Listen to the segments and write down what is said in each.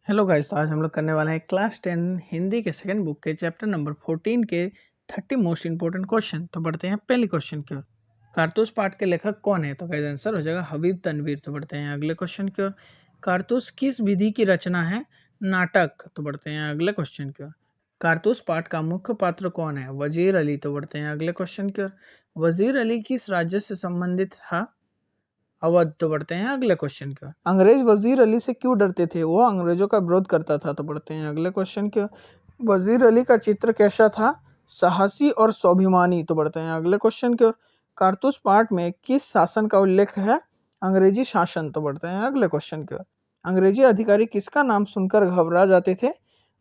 Hello guys, तो आज हम लोग करने वाले हैं क्लास 10 हिंदी के सेकंड बुक के चैप्टर नंबर 14 के 30 मोस्ट इंपॉर्टेंट क्वेश्चन। तो बढ़ते हैं पहले क्वेश्चन की ओर। कारतूस पाठ के लेखक कौन है? तो गाइस आंसर हो जाएगा हबीब तनवीर। तो बढ़ते हैं अगले क्वेश्चन की ओर। कारतूस किस विधि की रचना है? नाटक। तो बढ़ते हैं अगले क्वेश्चन की ओर। कारतूस पाठ का मुख्य पात्र कौन है? वजीर अली। तो बढ़ते हैं अगले क्वेश्चन की ओर। वजीर अली किस राज्य से संबंधित था? अवध। तो बढ़ते हैं अगले क्वेश्चन की ओर। अंग्रेज वजीर अली से क्यों डरते थे? वो अंग्रेजों का विरोध करता था। तो बढ़ते हैं अगले क्वेश्चन की ओर। वजीर अली का चित्र कैसा था? साहसी और स्वाभिमानी। तो बढ़ते हैं अगले क्वेश्चन की ओर। कारतूस पाठ में किस शासन का उल्लेख है? अंग्रेजी शासन। तो बढ़ते हैं अगले क्वेश्चन की ओर। अंग्रेजी अधिकारी किसका नाम सुनकर घबरा जाते थे?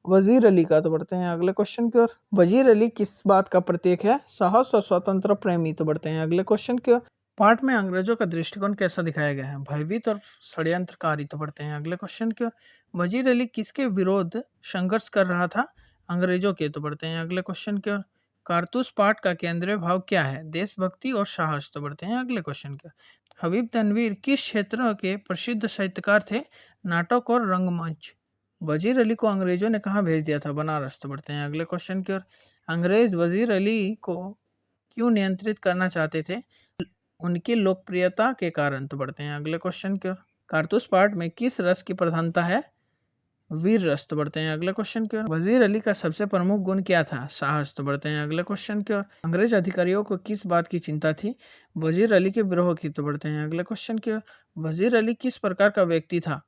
वजीर अली का। तो बढ़ते हैं अगले क्वेश्चन की ओर। वजीर अली किस बात का प्रतीक है? साहस और स्वतंत्र प्रेमी। तो बढ़ते हैं अगले क्वेश्चन की ओर। पाठ में अंग्रेजों का दृष्टिकोण कैसा दिखाया गया है? भयभीत और षड्यंत्रकारी। तो बढ़ते हैं अगले क्वेश्चन की ओर। वजीर अली किसके विरोध संघर्ष कर रहा था? अंग्रेजों के। तो बढ़ते हैं अगले क्वेश्चन की ओर। कारतूस पाठ का केंद्रीय भाव क्या है? देशभक्ति और साहस। तो बढ़ते हैं अगले क्वेश्चन की ओर। हबीब तनवीर किस क्षेत्र के प्रसिद्ध साहित्यकार थे? नाटक और रंगमंच। वजीर अली को अंग्रेजों ने कहाँ भेज दिया था? बनारस। तो बढ़ते हैं अगले क्वेश्चन की ओर। अंग्रेज वजीर अली को क्यों नियंत्रित करना चाहते थे? उनकी लोकप्रियता के कारण। तो बढ़ते हैं अगले क्वेश्चन की ओर। कारतूस पाठ में किस रस की प्रधानता है? वीर रस। तो बढ़ते हैं अगले क्वेश्चन की ओर। वजीर अली का सबसे प्रमुख गुण क्या था? साहस। तो बढ़ते हैं अगले क्वेश्चन की ओर। अंग्रेज अधिकारियों को किस बात की चिंता थी? वजीर अली के विरोह की। तो बढ़ते हैं अगले क्वेश्चन की ओर। वजीर अली किस प्रकार का व्यक्ति था?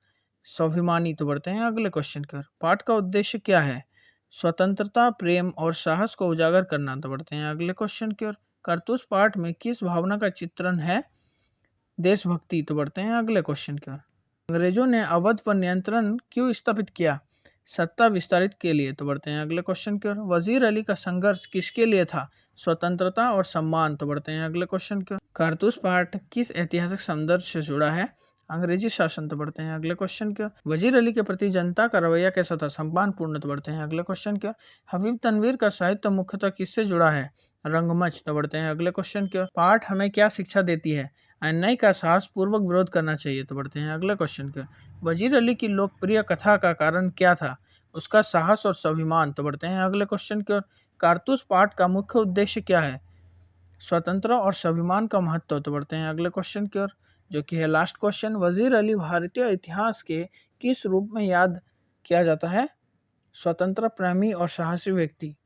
स्वाभिमानी। तो बढ़ते हैं अगले क्वेश्चन की ओर। पाठ का उद्देश्य क्या है? स्वतंत्रता, प्रेम और साहस को उजागर करना। तो बढ़ते हैं अगले क्वेश्चन की ओर। कारतूस पाठ में किस भावना का चित्रण है? देशभक्ति। तो बढ़ते हैं अगले क्वेश्चन की ओर। अंग्रेजों ने अवध पर नियंत्रण क्यों स्थापित किया? सत्ता विस्तारित के लिए। तो बढ़ते हैं अगले क्वेश्चन की ओर। वजीर अली का संघर्ष किसके लिए था? स्वतंत्रता और सम्मान। तो बढ़ते हैं अगले क्वेश्चन की ओर। कारतूस पाठ किस ऐतिहासिक संदर्भ से जुड़ा है? अंग्रेजी शासन। तो बढ़ते हैं अगले क्वेश्चन की ओर। वजीर अली के प्रति जनता का रवैया कैसा था? सम्मानपूर्ण। तो बढ़ते हैं अगले क्वेश्चन की ओर। हबीब तनवीर का साहित्य मुख्यतः किससे जुड़ा है? रंगमंच। तो बढ़ते हैं अगले क्वेश्चन की ओर। पाठ हमें क्या शिक्षा देती है? अन्याय का साहस पूर्वक विरोध करना चाहिए। तो बढ़ते हैं अगले क्वेश्चन की ओर। वजीर अली की लोकप्रिय कथा का कारण क्या था? उसका साहस और स्वाभिमान। तो बढ़ते हैं अगले क्वेश्चन की ओर। कारतूस पाठ का मुख्य उद्देश्य क्या है? स्वतंत्र और स्वाभिमान का महत्व। तो बढ़ते हैं अगले क्वेश्चन की ओर, जो कि है लास्ट क्वेश्चन। वजीर अली भारतीय इतिहास के किस रूप में याद किया जाता है? स्वतंत्र प्रेमी और साहसी व्यक्ति।